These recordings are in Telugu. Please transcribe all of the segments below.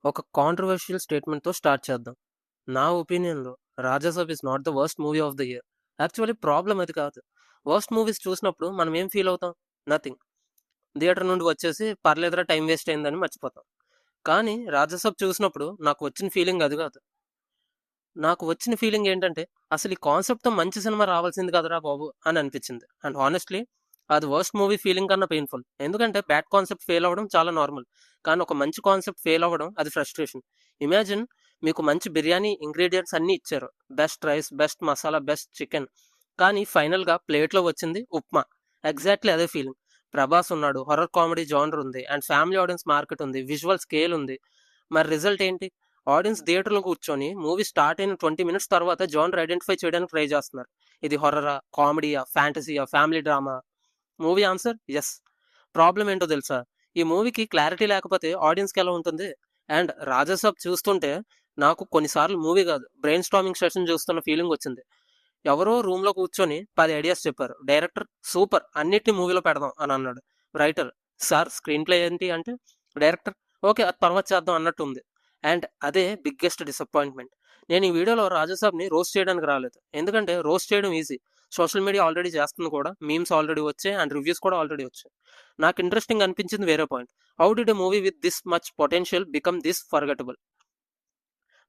ఒక కాంట్రోవర్షియల్ స్టేట్మెంట్‌తో స్టార్ట్ చేద్దాం. నా ఒపీనియన్‌లో 'Rajasaab' is not the worst movie of the year. Actually problem అది కాదు. వర్స్ట్ మూవీస్ చూసినప్పుడు మనం ఏం ఫీల్ అవుతాం? నథింగ్. థియేటర్ నుండి వచ్చేసి పర్లేదురా టైం వేస్ట్ అయిందని మర్చిపోతాం. కానీ 'రాజాసాబ్' చూసినప్పుడు నాకు వచ్చిన ఫీలింగ్ అది కాదు. నాకు వచ్చిన ఫీలింగ్ ఏంటంటే, అసలు ఈ కాన్సెప్ట్‌తో మంచి సినిమా రావాల్సింది కదరా బాబు! అని అనిపించింది. అండ్ హానెస్ట్‌లీ అది వర్స్ట్ మూవీ ఫీలింగ్ కన్నా పెయిన్‌ఫుల్. ఎందుకంటే బ్యాడ్ కాన్సెప్ట్ ఫెయిల్ అవ్వడం చాలా నార్మల్. కానీ ఒక మంచి కాన్సెప్ట్ ఫెయిల్ అవ్వడం అది ఫ్రస్ట్రేషన్. ఇమాజిన్ మీకు మంచి బిర్యానీ ఇంగ్రీడియెంట్స్ అన్నీ ఇచ్చారు. Best rice, best masala, best chicken. కానీ ఫైనల్‌గా ప్లేట్‌లో వచ్చింది ఉప్మా. ఎగ్జాక్ట్‌లీ అదే ఫీలింగ్. ప్రభాస్ ఉన్నాడు, హారర్ కామెడీ జానర్ ఉంది, అండ్ ఫ్యామిలీ ఆడియన్స్ మార్కెట్ ఉంది, విజువల్ స్కేల్ ఉంది. మరి రిజల్ట్ ఏంటి? ఆడియన్స్ థియేటర్‌లో కూర్చొని మూవీ స్టార్ట్ అయిన 20 మినిట్స్ తర్వాత జానర్ ఐడెంటిఫై చేయడానికి ట్రై చేస్తున్నారు. ఇది హారరా? కామెడీయా? ఫ్యాంటసీయా? Family drama? Movie answer yes. Problem ఏంటో తెలుసా? ఈ మూవీకి క్లారిటీ లేకపోతే ఆడియన్స్‌కి ఎలా ఉంటుంది? అండ్ 'రాజాసాబ్' చూస్తుంటే నాకు కొన్నిసార్లు మూవీ కాదు, బ్రెయిన్ స్టార్మింగ్ సెషన్ చూస్తున్న ఫీలింగ్ వచ్చింది. ఎవరో రూమ్‌లో కూర్చొని 10 ఐడియాస్ చెప్పారు. డైరెక్టర్ సూపర్ అన్నిటిని మూవీలో పెడదాం అని అన్నాడు. రైటర్ సార్ స్క్రీన్ ప్లే ఏంటి అంటే డైరెక్టర్ ఓకే అది తర్వాత చేద్దాం అన్నట్టు ఉంది. అండ్ అదే బిగ్గెస్ట్ డిసప్పాయింట్మెంట్. నేను ఈ వీడియోలో 'రాజాసాబ్‌ని' రోస్ట్ చేయడానికి రాలేదు. ఎందుకంటే రోస్ట్ చేయడం ఈజీ. సోషల్ మీడియా ఆల్రెడీ చేస్తుంది కూడా. మీమ్స్ ఆల్రెడీ వచ్చాయి అండ్ రివ్యూస్ కూడా ఆల్రెడీ వచ్చాయి. నాకు ఇంట్రెస్టింగ్ అనిపించింది వేరే point. How did a movie with this much potential become this forgettable?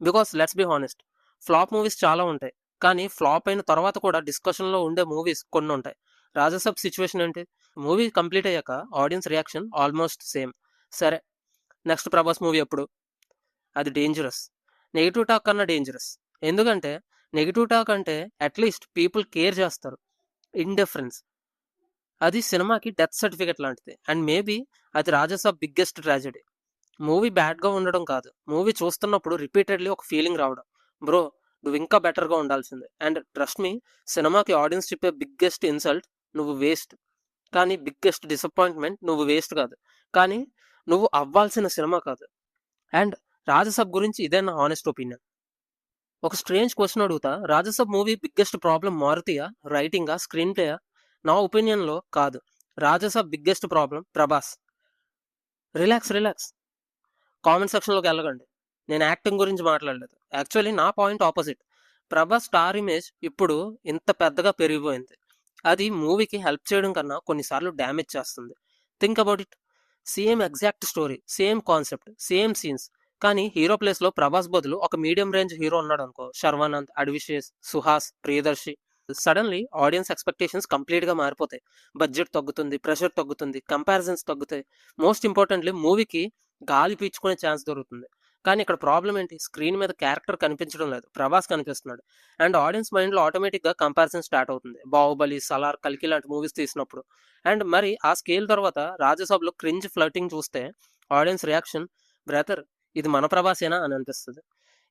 Because let's be honest, flop movies చాలా ఉంటాయి. కానీ ఫ్లాప్ అయిన తర్వాత కూడా డిస్కషన్లో ఉండే మూవీస్ కొన్ని ఉంటాయి. 'రాజాసాబ్' సిచ్యువేషన్ ఏంటి? మూవీ కంప్లీట్ అయ్యాక ఆడియన్స్ రియాక్షన్ ఆల్మోస్ట్ సేమ్. సరే, నెక్స్ట్ ప్రభాస్ మూవీ ఎప్పుడు? అది డేంజరస్. నెగిటివ్ టాక్ కన్నా డేంజరస్. ఎందుకంటే నెగిటివ్ టాక్ అంటే అట్లీస్ట్ పీపుల్ కేర్ చేస్తారు. ఇండిఫరెన్స్ అది సినిమాకి డెత్ సర్టిఫికెట్ లాంటిది. అండ్ మేబీ అది 'రాజాసాబ్' బిగ్గెస్ట్ ట్రాజెడీ. మూవీ బ్యాడ్గా ఉండడం కాదు, మూవీ చూస్తున్నప్పుడు రిపీటెడ్లీ ఒక ఫీలింగ్ రావడం, బ్రో నువ్వు ఇంకా బెటర్గా ఉండాల్సిందే. అండ్ ట్రస్ట్ మీ, సినిమాకి ఆడియన్స్ చెప్పే బిగ్గెస్ట్ ఇన్సల్ట్ నువ్వు వేస్ట్. కానీ బిగ్గెస్ట్ డిసప్పాయింట్మెంట్ నువ్వు వేస్ట్ కాదు, కానీ నువ్వు అవ్వాల్సిన సినిమా కాదు. అండ్ 'రాజసబ్' గురించి ఇదే నా హానెస్ట్ ఒపీనియన్. ఒక స్ట్రేంజ్ క్వశ్చన్ అడుగుతా, 'రాజసబ్' మూవీ బిగ్గెస్ట్ ప్రాబ్లం మారుతియా, రైటింగా, స్క్రీన్ ప్లేయా? నా ఒపీనియన్లో కాదు. 'Rajasaab' biggest problem Prabhas. Relax relax, comment సెక్షన్లోకి వెళ్ళకండి. నేను యాక్టింగ్ గురించి మాట్లాడలేదు. యాక్చువల్లీ నా point opposite. Prabhas star image ఇప్పుడు ఇంత పెద్దగా పెరిగిపోయింది. అది మూవీకి హెల్ప్ చేయడం కన్నా కొన్నిసార్లు డ్యామేజ్ చేస్తుంది. Think about it. Same exact story, same concept, same scenes. కానీ హీరో ప్లేస్లో ప్రభాస్ బదులు ఒక మీడియం రేంజ్ హీరో ఉన్నాడు అనుకో, Sharwanand, Adivi Sesh, Suhas, Priyadarshi. Suddenly audience expectations కంప్లీట్గా మారిపోతాయి. బడ్జెట్ తగ్గుతుంది, ప్రెషర్ తగ్గుతుంది, కంపారిజన్స్ తగ్గుతాయి. మోస్ట్ ఇంపార్టెంట్లీ మూవీకి గాలి పీల్చుకునే ఛాన్స్ దొరుకుతుంది. కానీ ఇక్కడ ప్రాబ్లం ఏంటి? స్క్రీన్ మీద క్యారెక్టర్ కనిపించడం లేదు, ప్రభాస్ కనిపిస్తున్నాడు. అండ్ ఆడియన్స్ మైండ్లో ఆటోమేటిక్గా కంపారిజన్ స్టార్ట్ అవుతుంది. బాహుబలి, సలార్, కల్కి లాంటి మూవీస్ తీసినప్పుడు. అండ్ మరి ఆ స్కేల్ తర్వాత రాజసభలో క్రింజ్ ఫ్లర్టింగ్ చూస్తే ఆడియన్స్ రియాక్షన్, బ్రదర్ ఇది మన ప్రభాసేనా అని అనిపిస్తుంది.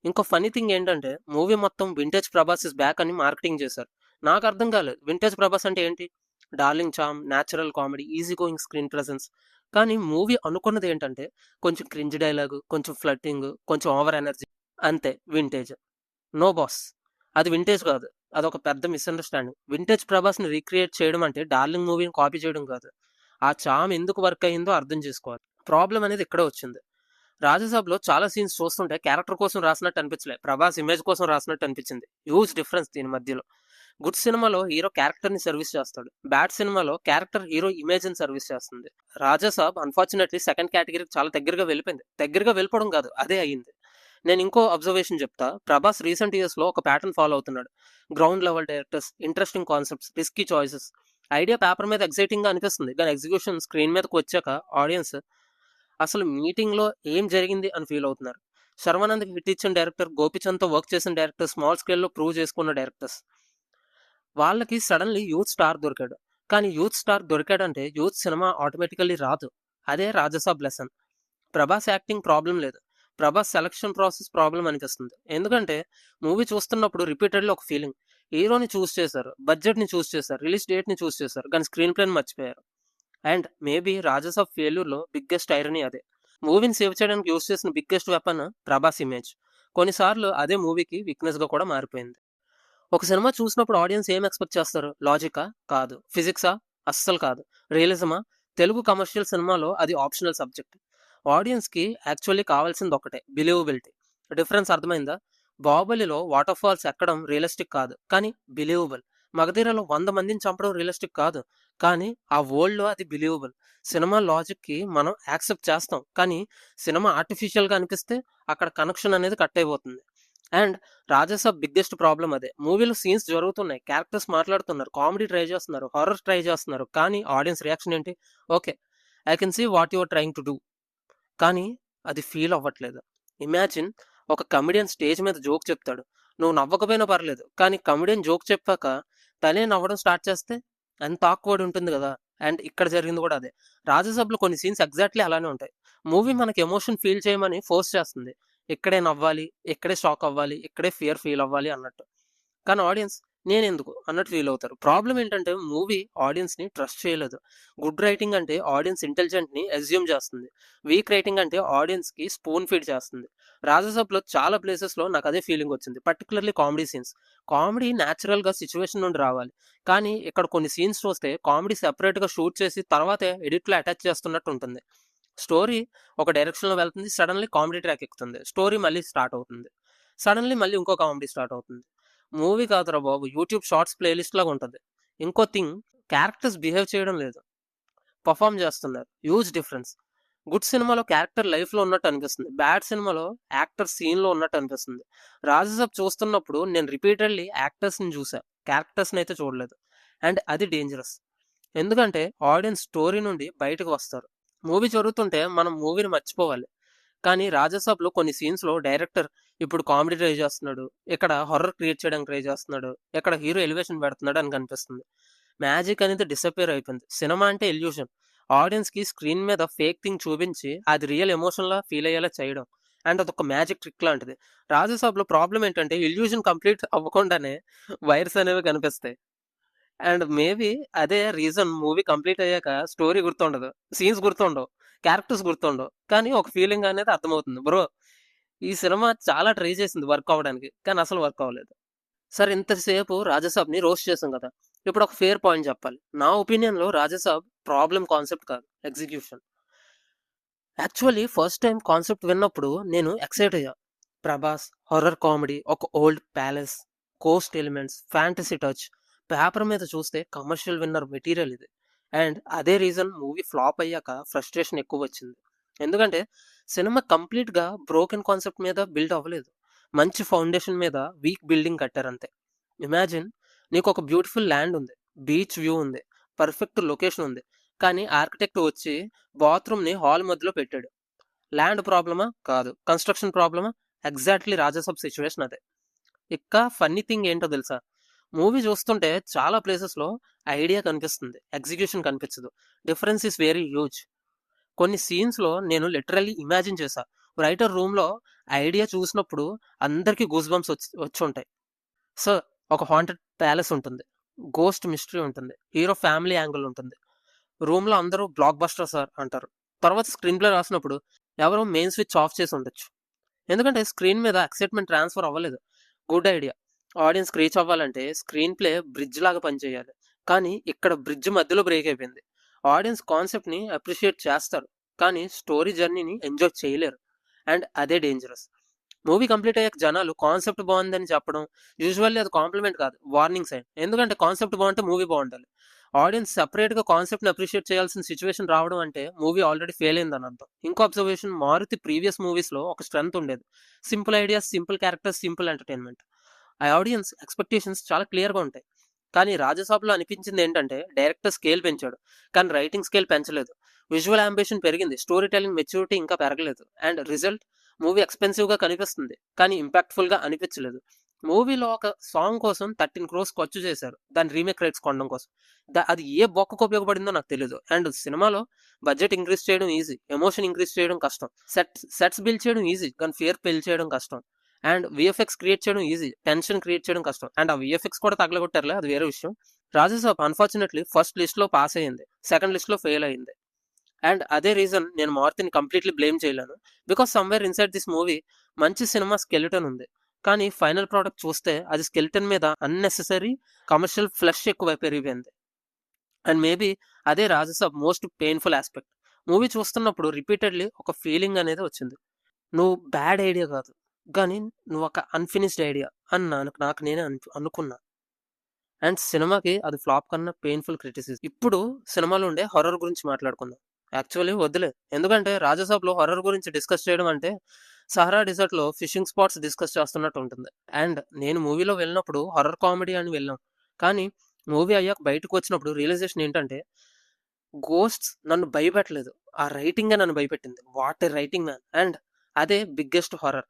ఇంకో ఫనీ థింగ్ ఏంటంటే మూవీ మొత్తం వింటేజ్ ప్రభాస్ ఇస్ బ్యాక్ అని మార్కెటింగ్ చేశారు. నాకు అర్థం కాలేదు వింటేజ్ ప్రభాస్ అంటే ఏంటి. Darling charm, natural comedy, easy going screen presence. కానీ మూవీ అనుకున్నది ఏంటంటే కొంచెం క్రింజ్ డైలాగు, కొంచెం ఫ్లట్టింగ్, కొంచెం ఓవర్ ఎనర్జీ. అంతే వింటేజ్. నో బాస్, అది వింటేజ్ కాదు. అదొక పెద్ద మిస్అండర్స్టాండింగ్. వింటేజ్ ప్రభాస్ని రీక్రియేట్ చేయడం అంటే డార్లింగ్ మూవీని కాపీ చేయడం కాదు. ఆ చామ్ ఎందుకు వర్క్ అయ్యిందో అర్థం చేసుకోవాలి. ప్రాబ్లం అనేది ఇక్కడే వచ్చింది. రాజసాబ్లో చాలా సీన్స్ చూస్తుంటే క్యారెక్టర్ కోసం రాసినట్టు అనిపించలే, ప్రభాస్ ఇమేజ్ కోసం రాసినట్టు అనిపించింది. హ్యూజ్ డిఫరెన్స్ దీని మధ్యలో. గుడ్ సినిమాలో హీరో క్యారెక్టర్ని సర్వీస్ చేస్తాడు, బ్యాడ్ సినిమాలో క్యారెక్టర్ హీరో ఇమేజ్ని సర్వీస్ చేస్తుంది. రాజాసాబ్ అన్ఫార్చునేట్లీ సెకండ్ కేటగిరీకి చాలా దగ్గరగా వెళ్ళిపోయింది. దగ్గరగా వెళ్ళిపోవడం కాదు, అదే అయ్యింది. నేను ఇంకో అబ్జర్వేషన్ చెప్తా. ప్రభాస్ రీసెంట్ ఇయర్స్లో ఒక ప్యాటర్న్ ఫాలో అవుతున్నాడు. Ground level directors, interesting concepts, risky choices. Idea paper మీద ఎక్సైటింగ్గా అనిపిస్తుంది, కానీ ఎగ్జిక్యూషన్ స్క్రీన్ మీదకి వచ్చాక ఆడియన్స్ అసలు మీటింగ్లో ఏం జరిగింది అని ఫీల్ అవుతున్నారు. శర్వానంద్కి హిట్ ఇచ్చిన డైరెక్టర్, గోపిచంద్తో వర్క్ చేసిన డైరెక్టర్, స్మాల్ స్కేల్లో ప్రూవ్ చేసుకున్న డైరెక్టర్స్, వాళ్ళకి సడన్లీ యూత్ స్టార్ దొరికాడు. కానీ యూత్ స్టార్ దొరికాడంటే యూత్ సినిమా ఆటోమేటికల్లీ రాదు. అదే Rajasaab lesson. Prabhas acting problem లేదు, ప్రభాస్ సెలక్షన్ ప్రాసెస్ ప్రాబ్లం అనిపిస్తుంది. ఎందుకంటే మూవీ చూస్తున్నప్పుడు రిపీటెడ్లీ ఒక ఫీలింగ్, హీరోని చూస్ చేశారు, బడ్జెట్ని చూస్ చేశారు, రిలీజ్ డేట్ని చూస్ చేశారు, కానీ స్క్రీన్ ప్లేని మర్చిపోయారు. అండ్ మేబీ రాజసాబ్ ఫెయిల్యూర్లో బిగ్గెస్ట్ ఐరనీ అదే. మూవీని సేవ్ చేయడానికి యూస్ చేసిన బిగ్గెస్ట్ వెపన్ ప్రభాస్ ఇమేజ్. కొన్నిసార్లు అదే మూవీకి వీక్నెస్గా కూడా మారిపోయింది. ఒక సినిమా చూసినప్పుడు ఆడియన్స్ ఏం ఎక్స్పెక్ట్ చేస్తారు? లాజికా? కాదు. ఫిజిక్సా? అస్సలు కాదు. రియలిజమా? తెలుగు కమర్షియల్ సినిమాలో అది ఆప్షనల్ సబ్జెక్ట్. ఆడియన్స్‌కి యాక్చువల్లీ కావాల్సింది ఒకటే బిలీవబిలిటీ. డిఫరెన్స్ అర్థమైందా? 'బాహుబలిలో' వాటర్ ఫాల్స్ ఎక్కడం రియలిస్టిక్ కాదు. కానీ బిలీవబుల్. 'మగధీర'లో 100 మందిని చంపడం రియలిస్టిక్ కాదు. కానీ ఆ వరల్డ్‌లో అది బిలీవబుల్. సినిమా లాజిక్‌కి మనం యాక్సెప్ట్ చేస్తాం. కానీ సినిమా ఆర్టిఫిషియల్‌గా అనిపిస్తే అక్కడ కనెక్షన్ అనేది కట్ అయిపోతుంది. అండ్ 'రాజసాబ్' బిగ్గెస్ట్ ప్రాబ్లమ్ అదే. మూవీలో సీన్స్ జరుగుతున్నాయి. క్యారెక్టర్స్ మాట్లాడుతున్నారు. కామెడీ ట్రై చేస్తున్నారు. హారర్ ట్రై చేస్తున్నారు. కానీ ఆడియన్స్ రియాక్షన్ ఏంటి? Okay. I can see what you are trying to do. కానీ అది ఫీల్ అవ్వట్లేదు. ఇమాజిన్ ఒక కమెడియన్ స్టేజ్ మీద జోక్ చెప్తాడు. నువ్వు నవ్వకపోయినా పర్లేదు. కానీ కమెడియన్ జోక్ చెప్పాక తనే నవ్వడం స్టార్ట్ చేస్తే ఎంత ఆక్వర్డ్ ఉంటుంది కదా! అండ్ ఇక్కడ జరిగింది కూడా అదే. 'రాజసభలో' కొన్ని సీన్స్ ఎగ్జాక్ట్‌లీ అలానే ఉంటాయి. మూవీ మనకి ఎమోషన్ ఫీల్ చేయమని ఫోర్స్ చేస్తుంది. ఇక్కడే నవ్వాలి, ఇక్కడే షాక్ అవ్వాలి, ఇక్కడే ఫియర్ ఫీల్ అవ్వాలి అన్నట్టు. కానీ ఆడియన్స్ నేనెందుకు అన్నట్టు ఫీల్ అవుతారు. ప్రాబ్లమ్ ఏంటంటే మూవీ ఆడియన్స్‌ని ట్రస్ట్ చేయలేదు. గుడ్ రైటింగ్ అంటే ఆడియన్స్ ఇంటెలిజెంట్‌ని అస్యూమ్ చేస్తుంది. వీక్ రైటింగ్ అంటే ఆడియన్స్‌కి స్పూన్ ఫీడ్ చేస్తుంది. 'రాజసభలో' చాలా ప్లేసెస్‌లో నాకు అదే ఫీలింగ్ వచ్చింది. Particularly comedy scenes. కామెడీ న్యాచురల్‌గా సిట్యుయేషన్ నుండి రావాలి. కానీ ఇక్కడ కొన్ని సీన్స్ చూస్తే కామెడీ సెపరేట్‌గా షూట్ చేసి తర్వాతే ఎడిట్‌లో అటాచ్ చేస్తున్నట్టు ఉంటుంది. స్టోరీ ఒక డైరెక్షన్‌లో వెళ్తుంది. సడెన్‌లీ కామెడీ ట్రాక్ ఎక్కుతుంది. స్టోరీ మళ్ళీ స్టార్ట్ అవుతుంది. సడెన్‌లీ మళ్ళీ ఇంకో కామెడీ స్టార్ట్ అవుతుంది. మూవీ కాదురా బాబు! యూట్యూబ్ షార్ట్స్ ప్లే లిస్ట్ లాగా ఉంటది. ఇంకో థింగ్ క్యారెక్టర్స్ బిహేవ్ చేయడం లేదు. పెర్ఫార్మ్ చేస్తున్నారు. Huge difference. గుడ్ సినిమాలో క్యారెక్టర్ లైఫ్‌లో ఉన్నట్టు అనిపిస్తుంది. బ్యాడ్ సినిమాలో యాక్టర్ సీన్‌లో ఉన్నట్టు అనిపిస్తుంది. 'రాజసాబ్' చూస్తున్నప్పుడు నేను రిపీటెడ్‌లీ యాక్టర్స్‌ని చూసా. క్యారెక్టర్స్‌ని అయితే చూడలేదు. అండ్ అది డేంజరస్. ఎందుకంటే ఆడియన్స్ స్టోరీ నుండి బయటకు వస్తారు. మూవీ జరుగుతుంటే మనం మూవీని మర్చిపోవాలి. కానీ 'రాజసాబ్‌లో' కొన్ని సీన్స్‌లో డైరెక్టర్ ఇప్పుడు కామెడీ ట్రై చేస్తున్నాడు. ఇక్కడ హారర్ క్రియేట్ చేయడానికి ట్రై చేస్తున్నాడు. ఇక్కడ హీరో ఎలివేషన్ పెడుతున్నాడు అని కనిపిస్తుంది. మ్యాజిక్ అనేది డిసపియర్ అయిపోయింది. సినిమా అంటే ఇల్యూషన్. ఆడియన్స్‌కి స్క్రీన్ మీద ఫేక్ థింగ్ చూపించి అది రియల్ ఎమోషన్‌లా ఫీల్ అయ్యేలా చేయడం. అండ్ అదొక మ్యాజిక్ ట్రిక్ లాంటిది. 'రాజసాబ్‌లో' ప్రాబ్లమ్ ఏంటంటే ఇల్యూషన్ కంప్లీట్ అవ్వకుండానే వైర్స్ అనేవి కనిపిస్తాయి. అండ్ మేబీ అదే రీజన్ మూవీ కంప్లీట్ అయ్యాక స్టోరీ గుర్తుండదు. సీన్స్ గుర్తుండవు. క్యారెక్టర్స్ గుర్తుండవు. కానీ ఒక ఫీలింగ్ అనేది అర్థమవుతుంది. బ్రో ఈ సినిమా చాలా ట్రై చేసింది వర్క్ అవ్వడానికి. కానీ అసలు వర్క్ అవ్వలేదు. సరే ఇంతసేపు 'రాజసాబ్‌ని' రోస్ట్ చేసాం కదా! ఇప్పుడు ఒక ఫెయిర్ పాయింట్ చెప్పాలి. నా ఒపీనియన్‌లో 'రాజసాబ్' ప్రాబ్లమ్ కాన్సెప్ట్ కాదు. Execution. Actually first time concept విన్నప్పుడు నేను ఎక్సైట్ అయ్యా. 'ప్రభాస్' హారర్ కామెడీ, ఒక old palace, Coast elements, fantasy touch. Paper మీద చూస్తే కమర్షియల్ విన్నర్ మెటీరియల్ ఇది. అండ్ అదే రీజన్ మూవీ ఫ్లాప్ అయ్యాక ఫ్రస్ట్రేషన్ ఎక్కువొచ్చింది. ఎందుకంటే సినిమా కంప్లీట్‌గా బ్రోకెన్ కాన్సెప్ట్ మీద బిల్డ్ అవ్వలేదు. మంచి ఫౌండేషన్ మీద వీక్ బిల్డింగ్ కట్టారంతే. ఇమాజిన్ నీకొక బ్యూటిఫుల్ ల్యాండ్ ఉంది. బీచ్ వ్యూ ఉంది. పర్ఫెక్ట్ లొకేషన్ ఉంది. కానీ ఆర్కిటెక్ట్ వచ్చి బాత్రూమ్‌ని హాల్ మధ్యలో పెట్టాడు. ల్యాండ్ ప్రాబ్లమా? కాదు. కన్‌స్ట్రక్షన్ ప్రాబ్లమా? ఎగ్జాక్ట్‌లీ 'రాజసాబ్' సిట్యుయేషన్ అదే. ఇక ఫన్నీ థింగ్ ఏంటో తెలుసా? మూవీ చూస్తుంటే చాలా ప్లేసెస్‌లో ఐడియా కనిపిస్తుంది. ఎగ్జిక్యూషన్ కనిపించదు. Difference is very huge. కొన్ని సీన్స్‌లో నేను లిటరల్లీ ఇమాజిన్ చేశా. రైటర్ రూమ్‌లో ఐడియా చూసినప్పుడు అందరికి గూస్ బంప్స్ వచ్చుంటాయి. సో, ఒక హాంటెడ్ ప్యాలెస్ ఉంటుంది. గోస్ట్ మిస్టరీ ఉంటుంది. హీరో ఫ్యామిలీ యాంగిల్ ఉంటుంది. రూమ్‌లో అందరూ బ్లాక్ బస్టర్ సార్ అంటారు. తర్వాత స్క్రీన్ ప్లే రాసినప్పుడు ఎవరో మెయిన్ స్విచ్ ఆఫ్ చేసి ఉండొచ్చు. ఎందుకంటే స్క్రీన్ మీద ఎక్సైట్‌మెంట్ ట్రాన్స్‌ఫర్ అవ్వలేదు. Good idea. ఆడియన్స్‌కి రీచ్ అవ్వాలంటే స్క్రీన్ ప్లే బ్రిడ్జ్ లాగా పనిచేయాలి. కానీ ఇక్కడ బ్రిడ్జ్ మధ్యలో బ్రేక్ అయిపోయింది. ఆడియన్స్ కాన్సెప్ట్‌ని అప్రిషియేట్ చేస్తారు. కానీ స్టోరీ జర్నీని ఎంజాయ్ చేయలేరు. అండ్ అదే డేంజరస్. మూవీ కంప్లీట్ అయ్యాక జనాలు కాన్సెప్ట్ బాగుందని చెప్పడం యూజువల్లీ అది కాంప్లిమెంట్ కాదు. Warning sign. ఎందుకంటే కాన్సెప్ట్ బాగుంటే మూవీ బాగుండాలి. ఆడియన్స్ సెపరేట్‌గా కాన్సెప్ట్‌ని అప్రిషియేట్ చేయాల్సిన సిట్యుయేషన్ రావడం అంటే మూవీ ఆల్రెడీ ఫెయిల్ అయిందని అర్థం. ఇంకో అబ్జర్వేషన్ 'మారుతి' ప్రీవియస్ మూవీస్‌లో ఒక స్ట్రెంగ్త్ ఉండేది. Simple ideas, simple characters, simple entertainment. ఆ ఆడియన్స్ ఎక్స్‌పెక్టేషన్స్ చాలా క్లియర్‌గా ఉంటాయి. కానీ 'రాజసాబ్‌లో' అనిపించింది ఏంటంటే డైరెక్టర్ స్కేల్ పెంచాడు. కానీ రైటింగ్ స్కేల్ పెంచలేదు. విజువల్ యాంబిషన్ పెరిగింది. స్టోరీ టెల్లింగ్ మెచ్యూరిటీ ఇంకా పెరగలేదు. అండ్ రిజల్ట్ మూవీ ఎక్స్‌పెన్సివ్‌గా కనిపిస్తుంది. కానీ ఇంపాక్ట్‌ఫుల్‌గా అనిపించలేదు. మూవీలో ఒక సాంగ్ కోసం 13 క్రోర్స్ ఖర్చు చేశారు. దాని రీమేక్ రైట్స్ కొనడం కోసం. అది ఏ బొక్కకు ఉపయోగపడిందో నాకు తెలీదు. అండ్ సినిమాలో బడ్జెట్ ఇంక్రీజ్ చేయడం ఈజీ. ఎమోషన్ ఇంక్రీజ్ చేయడం కష్టం. సెట్స్ బిల్డ్ చేయడం ఈజీ. కానీ ఫియర్ బిల్డ్ చేయడం కష్టం. అండ్ వీఎఫ్ఎక్స్ క్రియేట్ చేయడం ఈజీ. టెన్షన్ క్రియేట్ చేయడం కష్టం. అండ్ ఆ వీఎఫ్ఎక్స్ కూడా తగలగొట్టారులే అది వేరే విషయం. 'రాజసాబ్' అన్‌ఫార్చునేట్‌లీ ఫస్ట్ లిస్ట్‌లో పాస్ అయింది. సెకండ్ లిస్ట్‌లో ఫెయిల్ అయింది. అండ్ అదే రీజన్ నేను 'మారుతిని' కంప్లీట్‌లీ బ్లేమ్ చేయలేను. Because somewhere inside this movie మంచి సినిమా స్కెలిటన్ ఉంది. కానీ ఫైనల్ ప్రొడక్ట్ చూస్తే అది స్కెలిటన్ మీద అన్నెసెసరీ కమర్షియల్ ఫ్లష్ ఎక్కువ పెరిగిపోయింది. అండ్ మేబీ అదే 'Raja Saab' most painful aspect. Movie చూస్తున్నప్పుడు రిపీటెడ్లీ ఒక ఫీలింగ్ అనేది వచ్చింది. నువ్వు బ్యాడ్ ఐడియా కాదు, కానీ నువ్వు ఒక అన్‌ఫినిష్డ్ ఐడియా అని నాకు నేనే అనుకున్నా. అండ్ సినిమాకి అది ఫ్లాప్ కన్నా పెయిన్‌ఫుల్ క్రిటిసిజం. ఇప్పుడు సినిమాలో ఉండే హారర్ గురించి మాట్లాడుకుందాం. యాక్చువల్లీ వద్దులే. ఎందుకంటే 'రాజసాబ్‌లో' హారర్ గురించి డిస్కస్ చేయడం అంటే సహరా డెజర్ట్‌లో ఫిషింగ్ స్పాట్స్ డిస్కస్ చేస్తున్నట్టు ఉంటుంది. అండ్ నేను మూవీలో వెళ్ళినప్పుడు హారర్ కామెడీ అని వెళ్ళాం. కానీ మూవీ అయ్యాక బయటకు వచ్చినప్పుడు రియలైజేషన్ ఏంటంటే గోస్ట్స్ నన్ను భయపెట్టలేదు. ఆ రైటింగే నన్ను భయపెట్టింది. What a writing man! And అదే బిగ్గెస్ట్ హారర్.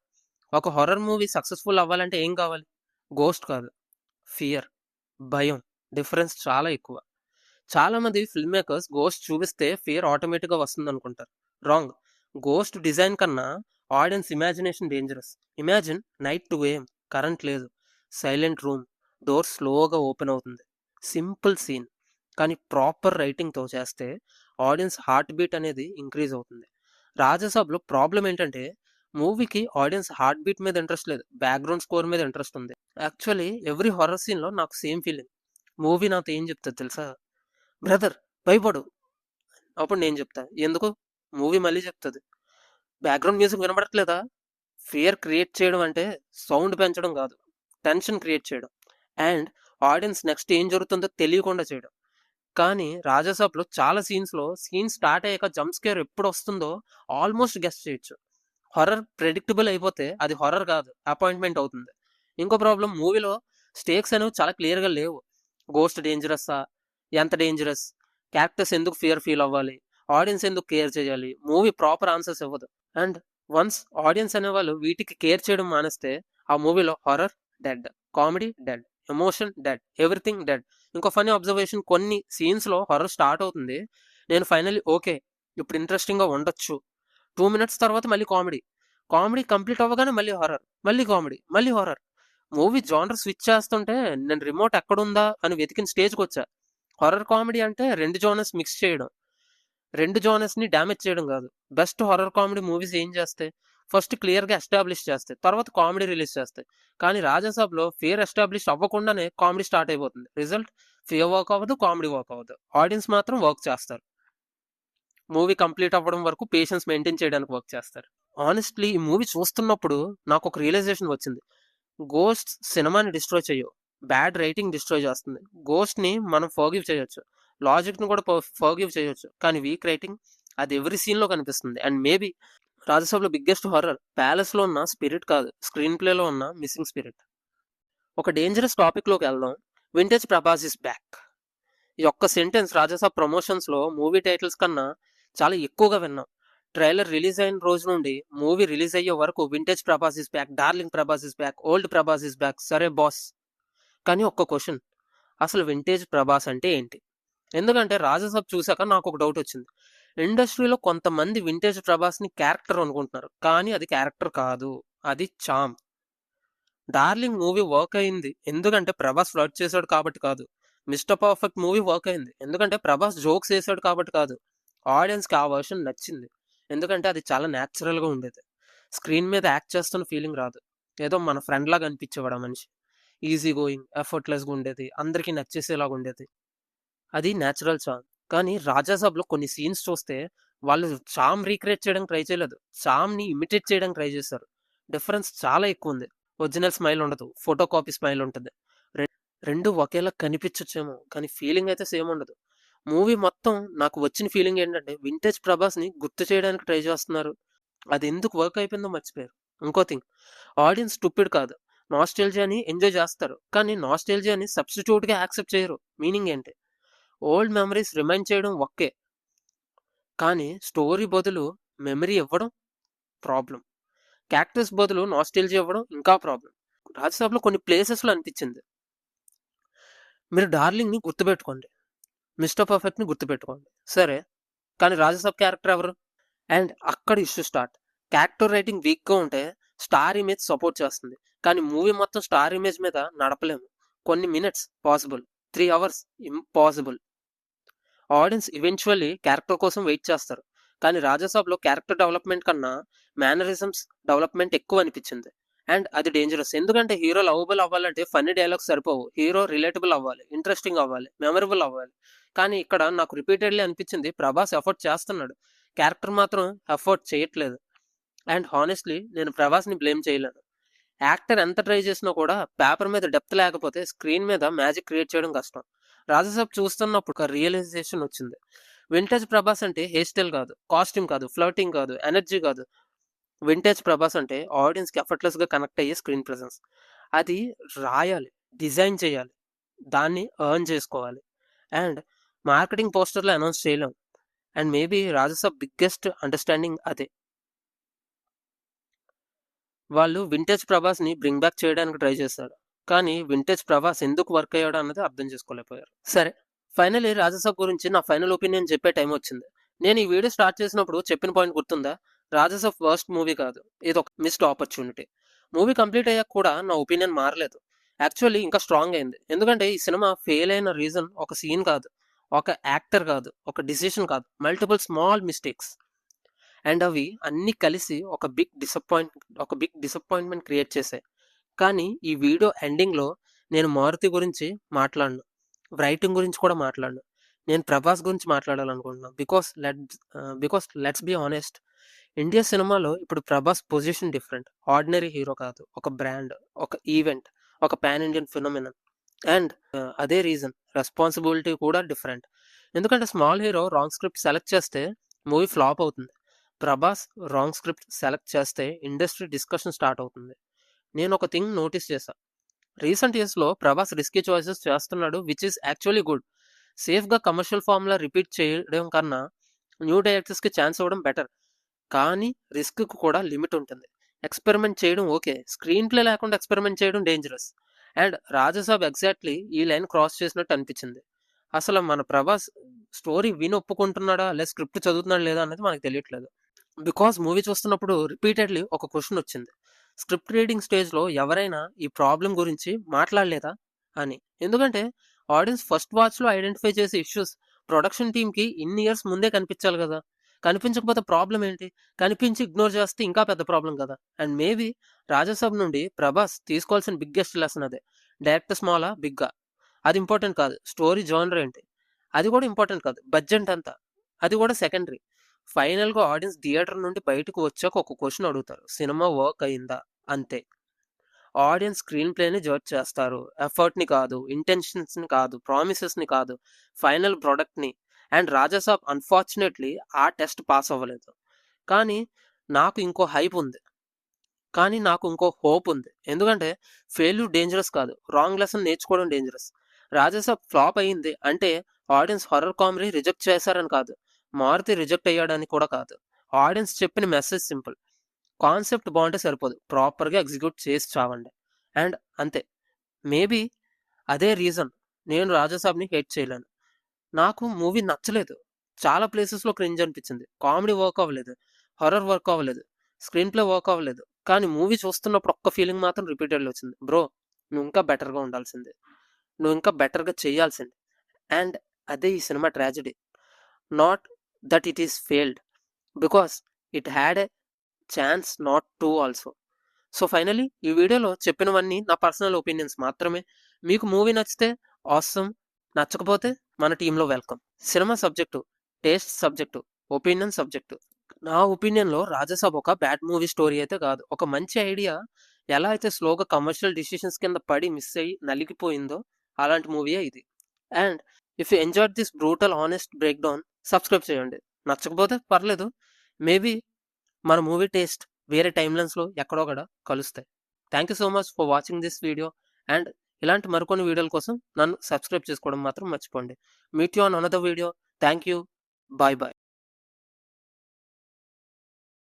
ఒక హారర్ మూవీ సక్సెస్‌ఫుల్ అవ్వాలంటే ఏం కావాలి? గోస్ట్ కాదు. ఫియర్, భయం. డిఫరెన్స్ చాలా ఎక్కువ. చాలామంది ఫిల్మ్ మేకర్స్ గోస్ట్ చూపిస్తే ఫియర్ ఆటోమేటిక్‌గా వస్తుందనుకుంటారు. రాంగ్. గోస్ట్ డిజైన్ కన్నా audience imagination dangerous. Imagine night 2 AM current లేదు. Silent room. డోర్ స్లోగా ఓపెన్ అవుతుంది. Simple scene. కానీ ప్రాపర్ రైటింగ్‌తో చేస్తే ఆడియన్స్ హార్ట్ బీట్ అనేది ఇంక్రీజ్ అవుతుంది. 'రాజసాబ్‌లో' ప్రాబ్లమ్ ఏంటంటే మూవీకి ఆడియన్స్ హార్ట్ బీట్ మీద ఇంట్రెస్ట్ లేదు. బ్యాక్‌గ్రౌండ్ స్కోర్ మీద ఇంట్రెస్ట్ ఉంది. యాక్చువల్లీ ఎవ్రీ హారర్ సీన్‌లో నాకు సేమ్ ఫీలింగ్. మూవీ నాతో ఏం చెప్తది తెలుసా? బ్రదర్ భయపడు. అప్పుడు నేను చెప్తా. ఎందుకు? మూవీ మళ్ళీ చెప్తది. బ్యాక్‌గ్రౌండ్ మ్యూజిక్ వినబడట్లేదా? ఫియర్ క్రియేట్ చేయడం అంటే సౌండ్ పెంచడం కాదు. టెన్షన్ క్రియేట్ చేయడం. అండ్ ఆడియన్స్ నెక్స్ట్ ఏం జరుగుతుందో తెలియకుండా చేయడం. కానీ 'రాజసాబ్‌లో' చాలా సీన్ స్టార్ట్ అయ్యాక జంప్ స్కేర్ ఎప్పుడొస్తుందో ఆల్మోస్ట్ గెస్ చేయొచ్చు. హారర్ ప్రెడిక్టబుల్ అయిపోతే అది హారర్ కాదు. అపాయింట్‌మెంట్ అవుతుంది. ఇంకో ప్రాబ్లమ్ మూవీలో స్టేక్స్ అనేవి చాలా క్లియర్‌గా లేవు. గోస్ట్ డేంజరస్సా? ఎంత డేంజరస్? క్యారెక్టర్స్ ఎందుకు ఫియర్ ఫీల్ అవ్వాలి? ఆడియన్స్ ఎందుకు కేర్ చేయాలి? మూవీ ప్రాపర్ ఆన్సర్స్ ఇవ్వదు. అండ్ వన్స్ ఆడియన్స్ అనేవాళ్ళు వీటికి కేర్ చేయడం మానేస్తే ఆ మూవీలో horror dead, comedy dead, emotion dead, everything dead. ఇంకో ఫన్నీ అబ్జర్వేషన్, కొన్ని సీన్స్‌లో హారర్ స్టార్ట్ అవుతుంది. నేను ఫైనల్లీ ఓకే, ఇప్పుడు ఇంట్రెస్టింగ్‌గా ఉండొచ్చు. 2 మినిట్స్ తర్వాత మళ్ళీ కామెడీ. కామెడీ కంప్లీట్ అవ్వగానే మళ్ళీ హారర్. మళ్ళీ కామెడీ. మళ్ళీ హారర్. మూవీ జానర్ స్విచ్ చేస్తుంటే నేను రిమోట్ ఎక్కడుందా అని వెతికిన స్టేజ్‌కొచ్చా. హారర్ కామెడీ అంటే 2 జోనర్స్ మిక్స్ చేయడం. 2 జోనర్స్‌ని డ్యామేజ్ చేయడం కాదు. బెస్ట్ హారర్ కామెడీ మూవీస్ ఏం చేస్తాయి? ఫస్ట్ క్లియర్‌గా ఎస్టాబ్లిష్ చేస్తాయి. తర్వాత కామెడీ రిలీజ్ చేస్తాయి. కానీ 'రాజసాబ్‌లో' ఫియర్ ఎస్టాబ్లిష్ అవ్వకుండానే కామెడీ స్టార్ట్ అయిపోతుంది. రిజల్ట్ ఫియర్ వర్క్ అవ్వదు, కామెడీ వర్క్ అవ్వదు. ఆడియన్స్ మాత్రం వర్క్ చేస్తారు. మూవీ కంప్లీట్ అవ్వడం వరకు పేషెన్స్ మెయింటైన్ చేయడానికి వర్క్ చేస్తారు. ఆనెస్ట్‌లీ ఈ మూవీ చూస్తున్నప్పుడు నాకొక రియలైజేషన్ వచ్చింది. గోస్ట్స్ సినిమాని డిస్ట్రాయ్ చెయ్యవు. బ్యాడ్ రైటింగ్ డిస్ట్రాయ్ చేస్తుంది. గోస్ట్‌ని మనం ఫర్‌గివ్ చేయొచ్చు. లాజిక్‌ని కూడా ఫర్‌గివ్ చేయొచ్చు. కానీ వీక్ రైటింగ్ అది ఎవ్రీ సీన్‌లో కనిపిస్తుంది. అండ్ మేబీ 'రాజసాబ్‌లో' బిగ్గెస్ట్ హారర్ ప్యాలెస్‌లో ఉన్న స్పిరిట్ కాదు. స్క్రీన్ ప్లేలో ఉన్న మిస్సింగ్ స్పిరిట్. ఒక డేంజరస్ టాపిక్‌లోకి వెళ్దాం. Vintage Prabhas is back. ఈ ఒక్క సెంటెన్స్ 'రాజసాబ్' ప్రమోషన్స్‌లో మూవీ టైటిల్స్ కన్నా చాలా ఎక్కువగా విన్నాం. ట్రైలర్ రిలీజ్ అయిన రోజు నుండి మూవీ రిలీజ్ అయ్యే వరకు vintage Prabhas is back, darling Prabhas is back, old Prabhas is back. సరే బాస్. కానీ ఒక్క క్వశ్చన్, అసలు వింటేజ్ ప్రభాస్ అంటే ఏంటి? ఎందుకంటే 'రాజసాబ్' చూసాక నాకు ఒక డౌట్ వచ్చింది. ఇండస్ట్రీలో కొంతమంది వింటేజ్ ప్రభాస్‌ని క్యారెక్టర్ అనుకుంటున్నారు. కానీ అది క్యారెక్టర్ కాదు. అది చార్మ్. 'డార్లింగ్' మూవీ వర్క్ అయింది. ఎందుకంటే ప్రభాస్ ఫ్లర్ట్ చేశాడు కాబట్టి కాదు. 'మిస్టర్ పర్ఫెక్ట్' మూవీ వర్క్ అయింది. ఎందుకంటే ప్రభాస్ జోక్స్ వేసాడు కాబట్టి కాదు. ఆడియన్స్‌కి ఆ వర్షన్ నచ్చింది. ఎందుకంటే అది చాలా న్యాచురల్‌గా ఉండేది. స్క్రీన్ మీద యాక్ట్ చేస్తున్న ఫీలింగ్ రాదు. ఏదో మన ఫ్రెండ్ లాగా అనిపించేవాడు ఆ మనిషి. ఈజీ గోయింగ్, ఎఫర్ట్‌లెస్‌గా ఉండేది. అందరికీ నచ్చేసేలాగా ఉండేది. అది న్యాచురల్ చార్మ్. కానీ 'రాజాసాబ్‌లో' కొన్ని సీన్స్ చూస్తే వాళ్ళు చార్మ్ రీక్రియేట్ చేయడానికి ట్రై చేయలేదు. చార్మ్‌ని ఇమిటేట్ చేయడానికి ట్రై చేశారు. డిఫరెన్స్ చాలా ఎక్కువుంది. ఒరిజినల్ స్మైల్ ఉండదు. ఫోటో కాపీ స్మైల్ ఉంటది. రె 2 ఒకేలా కనిపించొచ్చేమో, కానీ ఫీలింగ్ అయితే సేమ్ ఉండదు. మూవీ మొత్తం నాకు వచ్చిన ఫీలింగ్ ఏంటంటే వింటేజ్ ప్రభాస్‌ని గుర్తు చేయడానికి ట్రై చేస్తున్నారు. అది ఎందుకు వర్క్ అయిపోయిందో మర్చిపోయారు. ఇంకో థింగ్, ఆడియన్స్ స్టూపిడ్ కాదు. నాస్టాల్జియాని ఎంజాయ్ చేస్తారు. కానీ నాస్టాల్జియాని సబ్‌స్టిట్యూట్‌గా యాక్సెప్ట్ చేయరు. మీనింగ్ ఏంటి? ఓల్డ్ మెమరీస్ రిమైండ్ చేయడం ఓకే. కానీ స్టోరీ బదులు మెమరీ ఇవ్వడం ప్రాబ్లమ్. క్యారెక్టర్స్ బదులు నాస్టాల్జియా ఇవ్వడం ఇంకా ప్రాబ్లమ్. 'రాజసాబ్‌లో' కొన్ని ప్లేసెస్‌లో అనిపించింది. మీరు 'డార్లింగ్‌ని' గుర్తుపెట్టుకోండి. 'మిస్టర్ పర్ఫెక్ట్‌ని' గుర్తుపెట్టుకోండి. సరే. కానీ 'రాజసాబ్' క్యారెక్టర్ ఎవరు? అండ్ అక్కడ ఇష్యూ స్టార్ట్. క్యారెక్టర్ రైటింగ్ వీక్‌గా ఉంటే స్టార్ ఇమేజ్ సపోర్ట్ చేస్తుంది. కానీ మూవీ మొత్తం స్టార్ ఇమేజ్ మీద నడపలేము. కొన్ని minutes possible. 3 hours impossible. Audience eventually character కోసం వెయిట్ చేస్తారు. కానీ 'రాజసాబ్‌లో' క్యారెక్టర్ డెవలప్‌మెంట్ కన్నా మేనరిజమ్స్ డెవలప్‌మెంట్ ఎక్కువ అనిపించింది. అండ్ అది డేంజరస్. ఎందుకంటే హీరో లవబుల్ అవ్వాలంటే ఫన్నీ డైలాగ్స్ సరిపోవు. హీరో రిలేటబుల్ అవ్వాలి, ఇంట్రెస్టింగ్ అవ్వాలి, మెమరబుల్ అవ్వాలి. కానీ ఇక్కడ నాకు రిపీటెడ్‌లీ అనిపించింది ప్రభాస్ ఎఫర్ట్ చేస్తున్నాడు. క్యారెక్టర్ మాత్రం ఎఫర్ట్ చేయట్లేదు. అండ్ హానెస్ట్లీ నేను ప్రభాస్ని బ్లేమ్ చేయలేను. యాక్టర్ ఎంత ట్రై చేసినా కూడా పేపర్ మీద డెప్త్ లేకపోతే స్క్రీన్ మీద మ్యాజిక్ క్రియేట్ చేయడం కష్టం. రాజసాబ్ చూస్తున్నప్పుడు ఒక రియలైజేషన్ వచ్చింది. వింటేజ్ ప్రభాస్ అంటే హెయిర్ స్టైల్ కాదు, కాస్ట్యూమ్ కాదు, ఫ్లర్టింగ్ కాదు, ఎనర్జీ కాదు. వింటేజ్ ప్రభాస్ అంటే ఆడియన్స్కి ఎఫర్ట్లెస్గా కనెక్ట్ అయ్యే స్క్రీన్ ప్రెసెన్స్. అది రాయాలి, డిజైన్ చేయాలి, దాన్ని ఎర్న్ చేసుకోవాలి. అండ్ మార్కెటింగ్ పోస్టర్లో అనౌన్స్ చేయలేం. And maybe Raja Saab biggest understanding అదే. వాళ్ళు వింటేజ్ ప్రభాస్ని బ్రింగ్ బ్యాక్ చేయడానికి ట్రై చేశారు, కానీ వింటేజ్ ప్రభాస్ ఎందుకు వర్క్ అయ్యాడో అన్నది అర్థం చేసుకోలేకపోయారు. సరే, ఫైనలీ రాజసాబ్ గురించి నా ఫైనల్ ఒపీనియన్ చెప్పే టైం వచ్చింది. నేను ఈ వీడియో స్టార్ట్ చేసినప్పుడు చెప్పిన పాయింట్ గుర్తుందా? రాజసాబ్ వర్స్ట్ మూవీ కాదు, ఇది ఒక మిస్డ్ ఆపర్చునిటీ. మూవీ కంప్లీట్ అయ్యాక కూడా నా ఒపీనియన్ మారలేదు. యాక్చువల్లీ ఇంకా స్ట్రాంగ్ అయింది. ఎందుకంటే ఈ సినిమా ఫెయిల్ అయిన రీజన్ ఒక సీన్ కాదు, ఒక యాక్టర్ కాదు, ఒక డిసిషన్ కాదు, మల్టిపుల్ స్మాల్ మిస్టేక్స్. అండ్ అవి అన్నీ కలిసి ఒక బిగ్ డిసప్పాయింట్మెంట్ క్రియేట్ చేశాయి. కానీ ఈ వీడియో ఎండింగ్లో నేను మారుతి గురించి మాట్లాడను, రైటింగ్ గురించి కూడా మాట్లాడను. నేను ప్రభాస్ గురించి మాట్లాడాలనుకుంటున్నాను. Because let's be honest, India సినిమాలో ఇప్పుడు Prabhas position different. Ordinary hero కాదు, ఒక బ్రాండ్, ఒక ఈవెంట్, ఒక పాన్ ఇండియన్ ఫినోమినన్. అండ్ అదే రీజన్ రెస్పాన్సిబిలిటీ కూడా డిఫరెంట్. ఎందుకంటే small hero wrong script select చేస్తే మూవీ ఫ్లాప్ అవుతుంది. ప్రభాస్ రాంగ్ స్క్రిప్ట్ సెలెక్ట్ చేస్తే ఇండస్ట్రీ డిస్కషన్ స్టార్ట్ అవుతుంది. నేను ఒక థింగ్ నోటీస్ చేశా. రీసెంట్ ఇయర్స్లో ప్రభాస్ రిస్కీ చాయిసెస్ చేస్తున్నాడు, విచ్ ఈస్ యాక్చువల్లీ గుడ్. సేఫ్గా కమర్షియల్ ఫార్ములా రిపీట్ చేయడం కన్నా న్యూ డైరెక్టర్స్కి ఛాన్స్ ఇవ్వడం బెటర్. కానీ రిస్క్కి కూడా లిమిట్ ఉంటుంది. ఎక్స్పెరిమెంట్ చేయడం ఓకే, స్క్రీన్ ప్లే లేకుండా ఎక్స్పెరిమెంట్ చేయడం డేంజరస్. అండ్ రాజసాబ్ ఎగ్జాక్ట్లీ ఈ లైన్ క్రాస్ చేసినట్టు అనిపించింది. అసలు మన ప్రభాస్ స్టోరీ విని ఒప్పుకుంటున్నాడా, లేదా స్క్రిప్ట్ చదువుతున్నాడా లేదా అనేది మనకు తెలియట్లేదు. బికాస్ మూవీ చూస్తున్నప్పుడు రిపీటెడ్లీ ఒక క్వశ్చన్ వచ్చింది, స్క్రిప్ట్ రీడింగ్ స్టేజ్లో ఎవరైనా ఈ ప్రాబ్లం గురించి మాట్లాడలేదా అని. ఎందుకంటే ఆడియన్స్ ఫస్ట్ వాచ్లో ఐడెంటిఫై చేసే ఇష్యూస్ ప్రొడక్షన్ టీమ్కి ఇన్ని ఇయర్స్ ముందే కనిపించాలి కదా. కనిపించకపోతే ప్రాబ్లం ఏంటి? కనిపించి ఇగ్నోర్ చేస్తే ఇంకా పెద్ద ప్రాబ్లం కదా. అండ్ మేబీ రాజాసాబ్ నుండి ప్రభాస్ తీసుకోవాల్సిన బిగ్గెస్ట్ లెసన్ అదే. డైరెక్టర్ స్మాలా బిగ్గా అది ఇంపార్టెంట్ కాదు, స్టోరీ జోనర్ ఏంటి అది కూడా ఇంపార్టెంట్ కాదు, బడ్జెట్ అంతా అది కూడా సెకండరీ. ఫైనల్గా ఆడియన్స్ థియేటర్ నుండి బయటకు వచ్చాక ఒక క్వశ్చన్ అడుగుతారు, సినిమా వర్క్ అయిందా, అంతే. ఆడియన్స్ స్క్రీన్ ప్లేని జడ్జ్ చేస్తారు, ఎఫర్ట్ని కాదు, ఇంటెన్షన్స్ని కాదు, ప్రామిసెస్ని కాదు, ఫైనల్ ప్రోడక్ట్ని. అండ్ రాజాసాబ్ అన్ఫార్చునేట్లీ ఆ టెస్ట్ పాస్ అవ్వలేదు. కానీ నాకు ఇంకో హైప్ ఉంది, కానీ నాకు ఇంకో హోప్ ఉంది. ఎందుకంటే ఫెయిల్యూర్ డేంజరస్ కాదు, రాంగ్ లెసన్ నేర్చుకోవడం డేంజరస్. రాజాసాబ్ ఫ్లాప్ అయ్యింది అంటే ఆడియన్స్ హారర్ కామెడీ రిజెక్ట్ చేశారని కాదు, మారుతి రిజెక్ట్ అయ్యాడని కూడా కాదు. ఆడియన్స్ చెప్పిన మెసేజ్ సింపుల్, కాన్సెప్ట్ బాగుంటే సరిపోదు, ప్రాపర్గా ఎగ్జిక్యూట్ చేసి చావండి. అండ్ అంతే. మేబీ అదే రీజన్ నేను రాజాసాబ్ని హేట్ చేయలేను. నాకు మూవీ నచ్చలేదు, చాలా ప్లేసెస్లో క్రింజ్ అనిపించింది, కామెడీ వర్క్ అవ్వలేదు, హర్రర్ వర్క్ అవ్వలేదు, స్క్రీన్ ప్లే వర్క్ అవ్వలేదు. కానీ మూవీ చూస్తున్నప్పుడు ఒక్క ఫీలింగ్ మాత్రం రిపీటెడ్లో వచ్చింది, బ్రో నువ్వు ఇంకా బెటర్గా ఉండాల్సిందే, నువ్వు ఇంకా బెటర్గా చేయాల్సిందే. అండ్ అదే ఈ cinema tragedy. Not that it is failed, because it had a chance not to also. So finally ఈ వీడియోలో చెప్పినవన్నీ నా పర్సనల్ ఒపీనియన్స్ మాత్రమే. మీకు మూవీ నచ్చితే ఆసమ్, నచ్చకపోతే మన టీంలో welcome. Cinema subject, taste subject, opinion subject. నా ఒపీనియన్లో రాజాసాబ్ ఒక బ్యాడ్ మూవీ స్టోరీ అయితే కాదు, ఒక మంచి ఐడియా ఎలా అయితే స్లోగా కమర్షియల్ డిసిషన్స్ కింద పడి మిస్ అయ్యి నలిగిపోయిందో అలాంటి మూవీయే ఇది. And if you enjoyed this brutal honest break down, subscribe చేయండి. నచ్చకపోతే పర్లేదు, మేబీ మన మూవీ టేస్ట్ వేరే టైమ్లైన్స్లో ఎక్కడొక్కడ కలుస్తాయి. Thank you so much for watching this video. And ఇలాంటి మరికొన్ని వీడియోల కోసం నన్ను సబ్స్క్రైబ్ చేసుకోవడం మాత్రం మర్చిపోండి. Meet you on another video. Thank you. Bye bye.